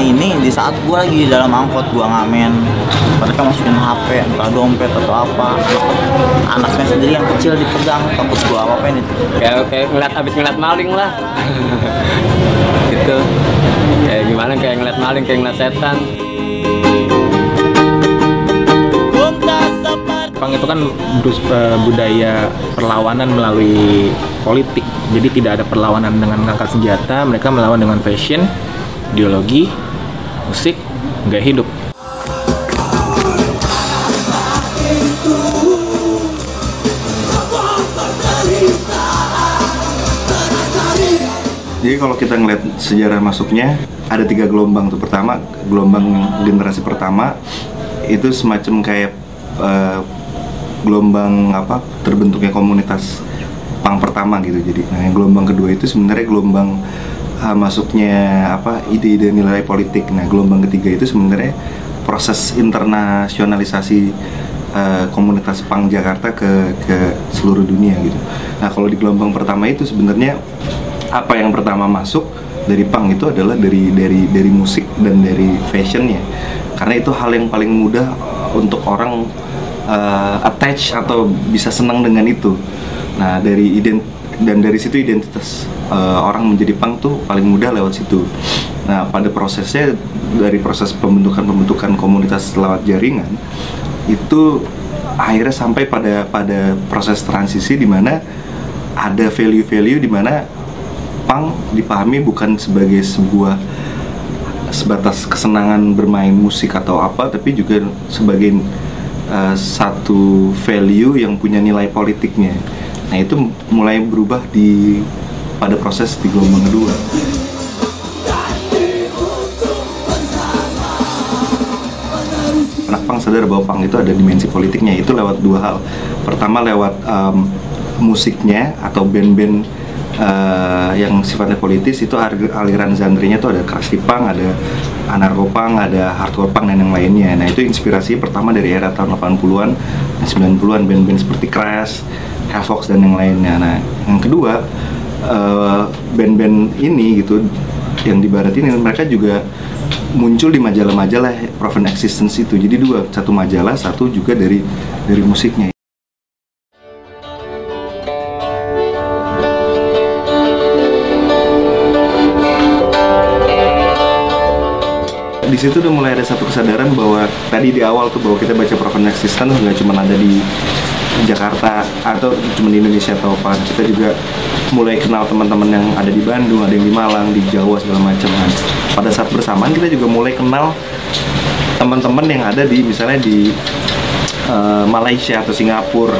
ini di saat gue lagi di dalam angkot gue ngamen, mereka masukin HP, entah dompet atau apa, anaknya sendiri yang kecil dipegang, takut gue apa-apain itu. Kayak abis ngeliat maling lah. Gitu. Kayak gimana, kayak ngeliat maling, kayak ngeliat setan. Jepang itu kan budaya perlawanan melalui politik. Jadi tidak ada perlawanan dengan angkat senjata, mereka melawan dengan fashion, ideologi, musik, gaya hidup. Jadi kalau kita ngeliat sejarah masuknya ada 3 gelombang tuh. Pertama, gelombang generasi pertama itu semacam kayak gelombang terbentuknya komunitas punk pertama gitu. Jadi yang gelombang kedua itu sebenarnya gelombang masuknya ide-ide nilai politik. Nah, gelombang ketiga itu sebenarnya proses internasionalisasi komunitas punk Jakarta ke seluruh dunia gitu. Nah, kalau di gelombang pertama itu sebenarnya apa yang pertama masuk dari punk itu adalah dari musik dan dari fashionnya, karena itu hal yang paling mudah untuk orang attach atau bisa senang dengan itu. Nah, dari situ identitas orang menjadi punk tuh paling mudah lewat situ. Nah, pada prosesnya dari proses pembentukan komunitas lewat jaringan itu akhirnya sampai pada proses transisi di mana ada value-value di mana punk dipahami bukan sebagai sebatas kesenangan bermain musik atau apa, tapi juga sebagai satu value yang punya nilai politiknya. Nah, itu mulai berubah pada proses di gelombang kedua. Anak punk sadar bahwa punk itu ada dimensi politiknya, itu lewat 2 hal. Pertama lewat musiknya atau band-band yang sifatnya politis, itu aliran genre-nya tuh ada crusty punk, ada anarko punk, ada hardcore punk dan yang lainnya. Nah, itu inspirasi pertama dari era tahun 80-an dan 90-an, band-band seperti Crash, Havoc dan yang lainnya. Nah, yang kedua band-band ini gitu yang di barat ini mereka juga muncul di majalah-majalah Proven Existence itu. Jadi 2, satu majalah, satu juga dari musiknya. Di situ udah mulai ada satu kesadaran bahwa tadi di awal tuh bahwa kita baca Proven Existence nggak cuma ada di Jakarta atau cuma di Indonesia atau apa. Kita juga mulai kenal teman-teman yang ada di Bandung, ada yang di Malang, di Jawa segala macam. Nah, pada saat bersamaan kita juga mulai kenal teman-teman yang ada di misalnya di Malaysia atau Singapura.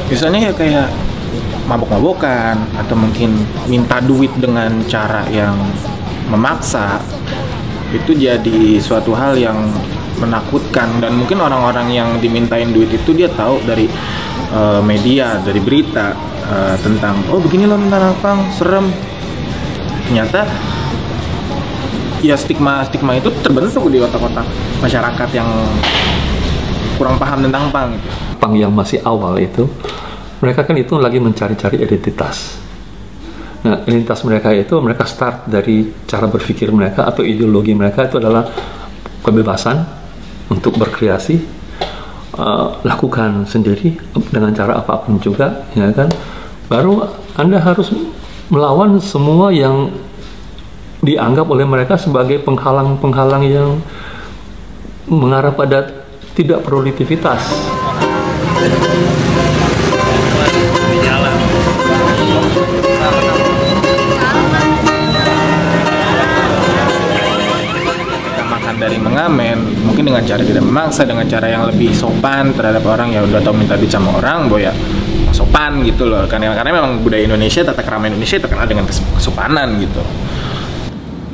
Biasanya ya kayak mabok-mabokan atau mungkin minta duit dengan cara yang memaksa. Itu jadi suatu hal yang menakutkan, dan mungkin orang-orang yang dimintain duit itu dia tahu dari media, dari berita tentang begini loh tentang punk, serem. Ternyata ya stigma itu terbentuk di otak-otak masyarakat yang kurang paham tentang punk gitu. Punk yang masih awal itu, mereka kan itu lagi mencari-cari identitas. Nah, identitas mereka itu, mereka start dari cara berpikir mereka atau ideologi mereka itu adalah kebebasan untuk berkreasi, lakukan sendiri dengan cara apapun juga, ya kan. Baru Anda harus melawan semua yang dianggap oleh mereka sebagai penghalang-penghalang yang mengarah pada tidak produktivitas. Kita makan dari mengamen, mungkin dengan cara tidak memaksa, dengan cara yang lebih sopan terhadap orang yang udah tahu minta duit sama orang, bahwa ya sopan gitu loh. Karena memang budaya Indonesia, tata krama Indonesia terkenal dengan kesopanan gitu.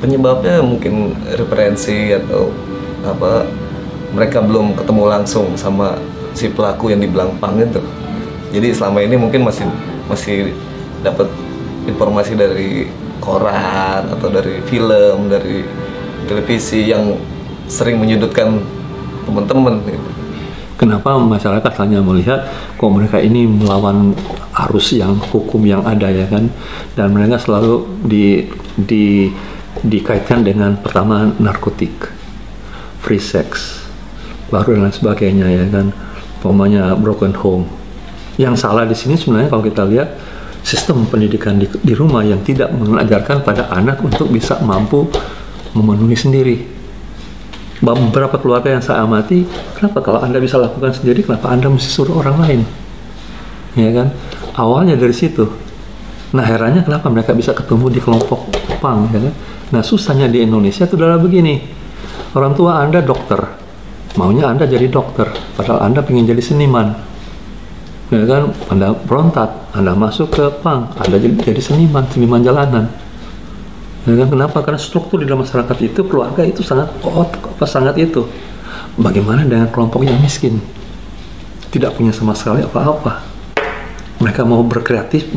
Penyebabnya mungkin referensi atau apa, mereka belum ketemu langsung sama si pelaku yang dibilang pang itu. Jadi selama ini mungkin masih dapat informasi dari koran atau dari film, dari televisi yang sering menyudutkan teman-teman. Kenapa masyarakat hanya melihat kok mereka ini melawan arus yang hukum yang ada ya kan, dan mereka selalu dikaitkan dengan pertama narkotik, free sex, baru dan lain sebagainya ya kan, umpamanya broken home. Yang salah di sini sebenarnya kalau kita lihat sistem pendidikan di rumah yang tidak mengajarkan pada anak untuk bisa mampu memenuhi sendiri. Beberapa keluarga yang saya amati, kenapa kalau Anda bisa lakukan sendiri, kenapa Anda mesti suruh orang lain? Ya kan? Awalnya dari situ. Nah, herannya kenapa mereka bisa ketemu di kelompok pang, ya kan? Nah, susahnya di Indonesia itu adalah begini. Orang tua Anda dokter, maunya Anda jadi dokter, padahal Anda pengen jadi seniman. Ya kan, Anda berontak, Anda masuk ke pang, Anda jadi seniman jalanan. Ya kan, kenapa? Karena struktur di dalam masyarakat itu, keluarga itu sangat itu. Bagaimana dengan kelompok yang miskin? Tidak punya sama sekali apa-apa. Mereka mau berkreasi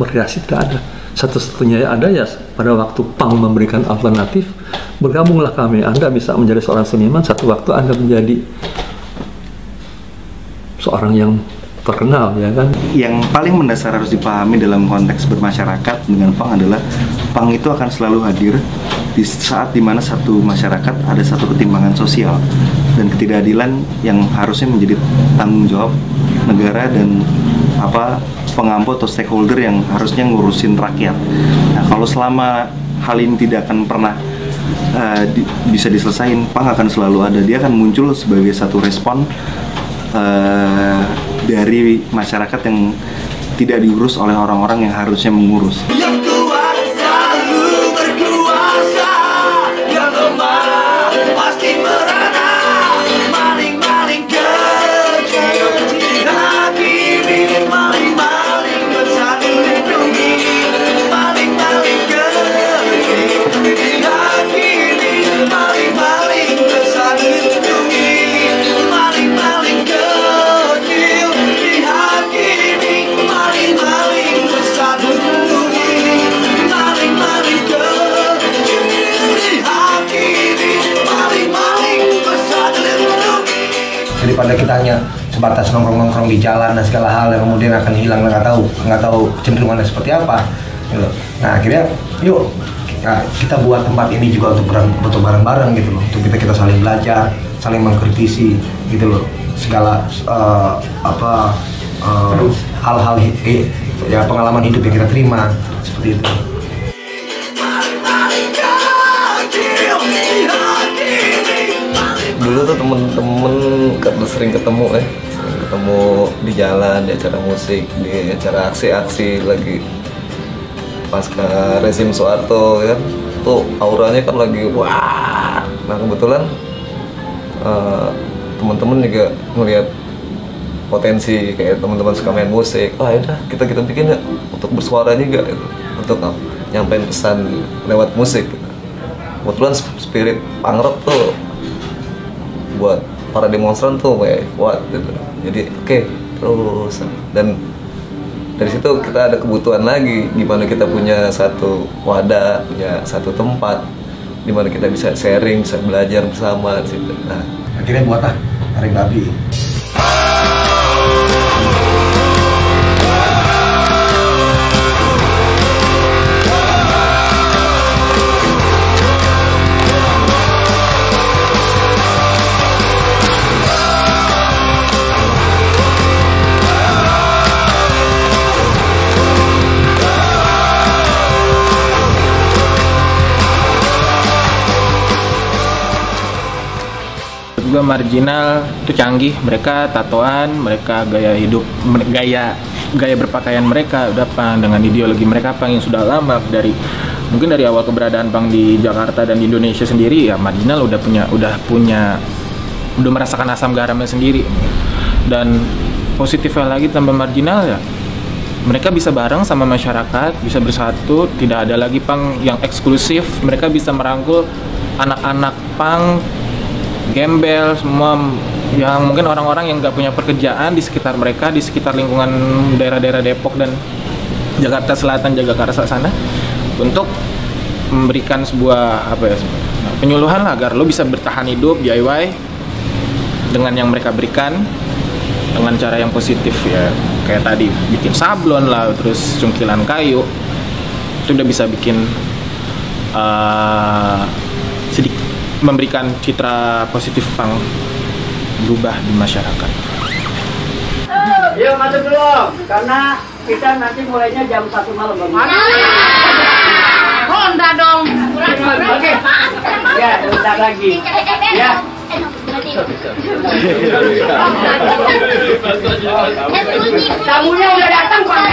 tidak ada. Satu-satunya yang ada ya pada waktu pang memberikan alternatif, bergabunglah kami. Anda bisa menjadi seorang seniman, satu waktu Anda menjadi seorang yang terkenal, ya kan? Yang paling mendasar harus dipahami dalam konteks bermasyarakat dengan pang adalah pang itu akan selalu hadir di saat dimana satu masyarakat ada satu ketimpangan sosial dan ketidakadilan yang harusnya menjadi tanggung jawab negara dan pengampu atau stakeholder yang harusnya ngurusin rakyat. Nah, kalau selama hal ini tidak akan pernah bisa diselesain, pang akan selalu ada. Dia akan muncul sebagai satu respon dari masyarakat yang tidak diurus oleh orang-orang yang harusnya mengurus. Yang kuat selalu berkuasa, yang lemah pasti merana. Maling-maling kecil dihakimi, maling-maling besar dilindungi. Maling-maling kecil dihakimi, maling-maling besar dilindungi. Maling-maling kecil dihakimi, maling-maling besar dilindungi. Maling-maling kecil dihakimi, maling-maling besar dilindungi. Daripada kita hanya sebatas nongkrong-nongkrong di jalan dan segala hal yang kemudian akan hilang, nggak tahu cenderungannya seperti apa gitu. Nah, akhirnya yuk kita buat tempat ini juga untuk bareng-bareng gitu loh, untuk kita saling belajar, saling mengkritisi gitu loh, segala hal-hal ya pengalaman hidup yang kita terima seperti itu. Maling-maling kecil dihakimi. Dulu tuh temen-temen karena sering ketemu di jalan, di acara musik, di acara aksi-aksi lagi pasca rezim Soeharto kan, tuh auranya kan lagi wah. Nah kebetulan teman-teman juga melihat potensi kayak teman-teman suka main musik, ya udah kita bikin ya untuk bersuara juga gitu, untuk nyampein pesan lewat musik gitu. Kebetulan spirit punk rock tuh buat para demonstran tuh kayak kuat gitu. Jadi oke, terus dan dari situ kita ada kebutuhan lagi gimana kita punya satu wadah, punya satu tempat di mana kita bisa sharing, bisa belajar bersama di situ. Nah, Akhirnya buatlah Taring Babi. Juga marginal itu canggih, mereka tatoan, mereka gaya hidup, gaya berpakaian mereka udah pang, dengan ideologi mereka pang yang sudah lama mungkin dari awal keberadaan punk di Jakarta dan di Indonesia sendiri ya marginal udah merasakan asam garamnya sendiri. Dan positifnya lagi tambah marginal ya mereka bisa bareng sama masyarakat, bisa bersatu, tidak ada lagi punk yang eksklusif. Mereka bisa merangkul anak-anak punk, gembel, semua yang mungkin orang-orang yang nggak punya pekerjaan di sekitar mereka, di sekitar lingkungan daerah-daerah Depok dan Jakarta Selatan, Jagakarsa sana, untuk memberikan sebuah penyuluhan lah agar lo bisa bertahan hidup DIY dengan yang mereka berikan dengan cara yang positif ya, kayak tadi bikin sablon lah, terus cungkilan kayu itu udah bisa bikin sedikit memberikan citra positif punk berubah di masyarakat. Yuk masuk dulu, karena kita nanti mulainya jam 1 malam. Honda dong. Oke. Ya, bentar lagi. Ya. Tamunya udah datang, mana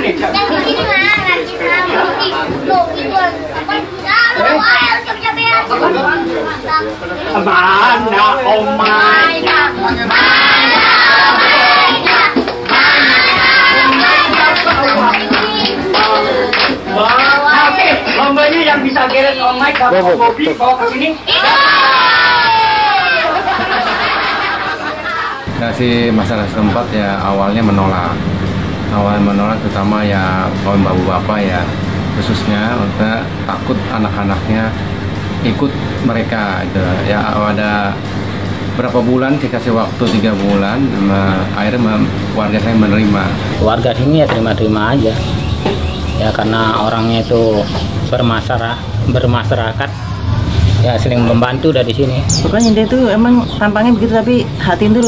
nih? Mana omanya? Oke, lombanya yang bisa geret omai bawa mobil bawa ke sini. Nah, si masyarakat setempat ya awalnya menolak terutama ya kaum bapak-bapak ya khususnya untuk takut anak-anaknya ikut mereka gitu. Ya ada berapa bulan dikasih waktu 3 bulan, akhirnya warga saya menerima. Warga sini ya terima-terima aja ya, karena orangnya itu bermasyarakat ya, saling membantu dari sini. Pokoknya dia tuh emang tampangnya begitu, tapi hati itu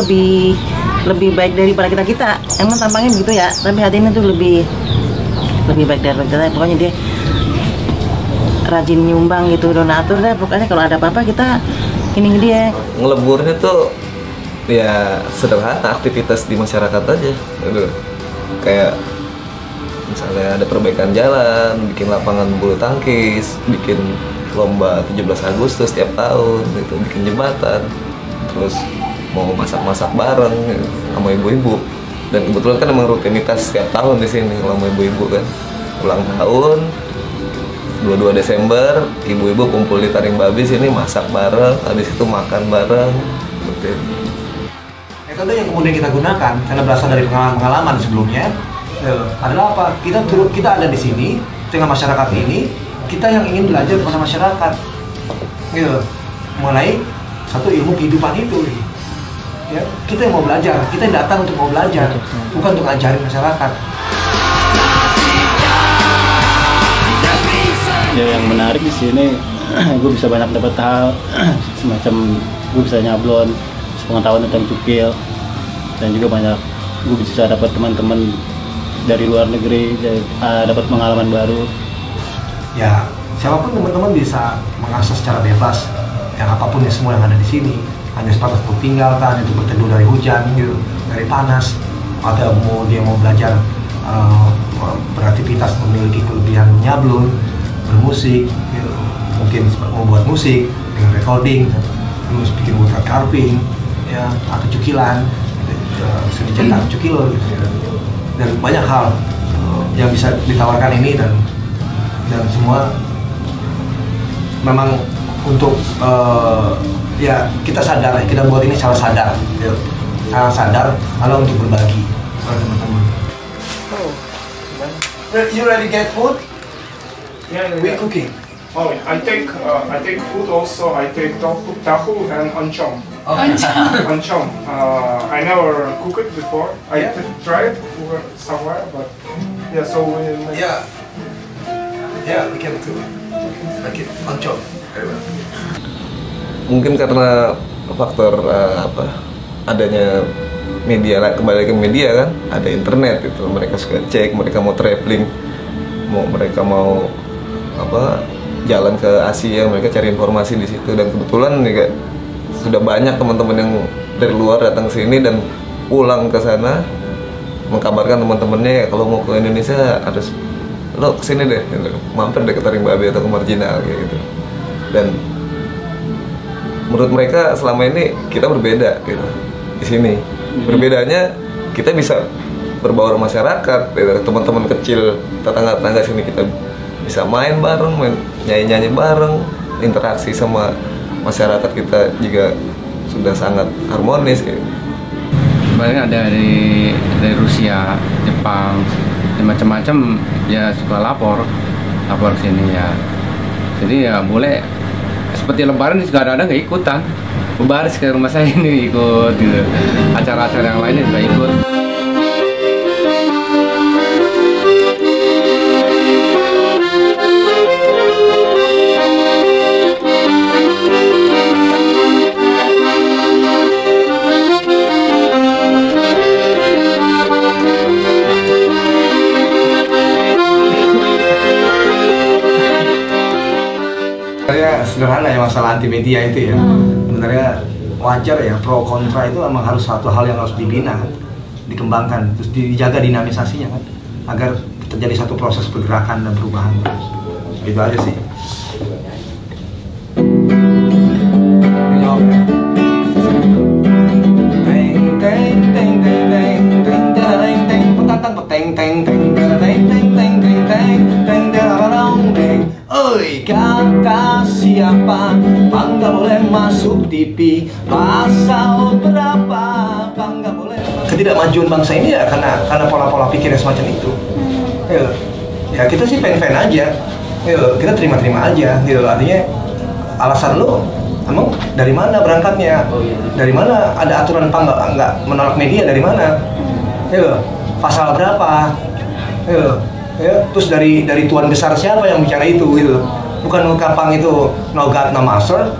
lebih baik daripada kita. Emang tampangnya begitu ya, tapi hatinya tuh lebih baik daripada kita. Pokoknya dia rajin nyumbang gitu, donatur deh. Pokoknya kalau ada apa-apa kita ini dia. Ngeleburnya tuh ya sederhana, aktivitas di masyarakat aja. Kayak misalnya ada perbaikan jalan, bikin lapangan bulu tangkis, bikin lomba 17 Agustus tiap tahun gitu, bikin jembatan, terus mau masak-masak bareng gitu, sama ibu-ibu. Dan kebetulan kan emang rutinitas setiap tahun di sini sama ibu-ibu kan, ulang tahun 22 Desember ibu-ibu kumpul di Taring Babi sini, masak bareng, habis itu makan bareng gitu. Metode yang kemudian kita gunakan karena berasal dari pengalaman sebelumnya adalah apa? Kita ada di sini tengah masyarakat ini, kita yang ingin belajar kepada masyarakat gitu, mengenai satu ilmu kehidupan itu ya. Kita yang mau belajar, kita yang datang untuk mau belajar, bukan untuk ngajarin masyarakat. Ya, yang menarik di sini gue bisa banyak dapat hal semacam gue bisa nyablon, pengetahuan tentang cukil, dan juga banyak gue bisa dapat teman-teman dari luar negeri, dapat pengalaman baru. Ya, siapapun teman-teman bisa mengakses secara bebas yang apapun ya, semua yang ada di sini. Hanya sebatas untuk tinggal kan, itu berteduh dari hujan gitu, dari panas, atau dia mau belajar beraktivitas, memiliki kelebihan menyablon, bermusik gitu. Mungkin mau buat musik dengan recording, terus bikin woodcut carving ya, atau cukilan seni cetak cukil gitu ya. Dan banyak hal yang bisa ditawarkan ini, dan semua memang untuk ya kita sadar, kita buat ini secara sadar gitu. Secara sadar kalau untuk berbagi sama teman-teman. You ready get food? Yeah. We cooking. Oh, I take food also. I take tahu and oncom. Oncom. I never cooked it before. I tried somewhere, but yeah. So we make. Yeah, we can do it. Like it oncom. Mungkin karena faktor adanya media, kembali ke media kan, ada internet itu, mereka suka cek, mereka mau traveling, mereka mau jalan ke Asia, mereka cari informasi di situ. Dan kebetulan nih, sudah banyak teman-teman yang dari luar datang ke sini dan pulang ke sana mengkabarkan teman-temannya kalau mau ke Indonesia harus lo kesini deh gitu. Mampir deh ke Taring Babi atau ke Marginal kayak gitu. Dan menurut mereka selama ini kita berbeda gitu di sini. Berbedanya kita bisa berbaur masyarakat gitu. Teman-teman kecil tetangga-tetangga sini kita bisa main bareng, nyanyi-nyanyi bareng, interaksi sama masyarakat kita juga sudah sangat harmonis gitu. Banyak ada dari Rusia, Jepang, macam-macam ya suka lapor ke sini ya. Jadi ya boleh seperti Lebaran juga ada nggak ikutan, berbaris ke rumah saya ini ikut gitu. Acara-acara yang lainnya juga ikut. Sederhana ya masalah anti media itu ya. Sebenarnya wajar ya, pro kontra itu memang harus satu hal yang harus dibina kan, dikembangkan, terus dijaga dinamisasinya kan, agar terjadi satu proses pergerakan dan perubahan terus. Itu aja sih. Oi, kata siapa? Bangga boleh masuk TV. Pasal berapa? Bangga boleh. Ketidakmajuan bangsa ini ya karena pola-pola pikir yang semacam itu. Ya kita sih fan-fan aja. Kita terima-terima aja. Gitu. Artinya alasan lo emang dari mana berangkatnya? Dari mana ada aturan enggak menolak media dari mana? Pasal berapa? Ya, terus dari tuan besar siapa yang bicara itu gitu. Bukan kampang itu no God no master.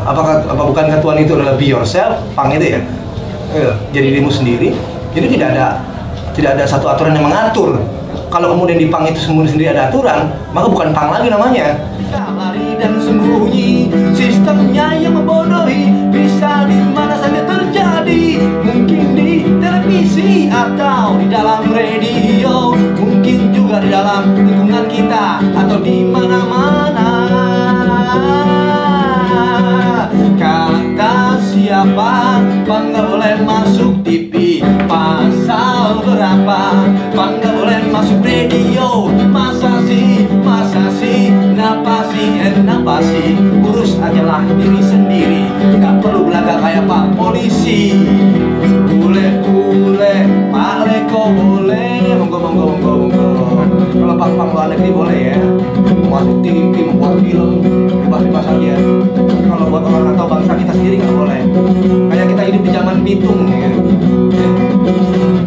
Apa bukan tuan itu adalah be yourself, pang itu ya. Jadi dirimu sendiri. Jadi tidak ada satu aturan yang mengatur. Kalau kemudian di pang itu sendiri ada aturan, maka bukan pang lagi namanya. Lari dan sembunyi, sistemnya yang membodohi, bisa di mana saja terjadi. Mungkin di televisi atau di dalam radio, mungkin juga di dalam lingkungan kita atau di mana-mana. Kata siapa? Bangga boleh masuk TV. Pasal berapa? Bangga boleh masuk radio. Masa sih, napasi, urus ajalah diri sendiri. Gak perlu belaga kayak Pak Polisi. Boleh, Pak Leko boleh. Monggo. Kalau pang luar negeri boleh ya. Masuk TV, membuat film, bebas-bebas aja. Kalau buat orang atau bangsa kita sendiri nggak boleh. Kayak kita hidup di zaman pitung ya.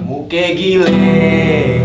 Muke gile.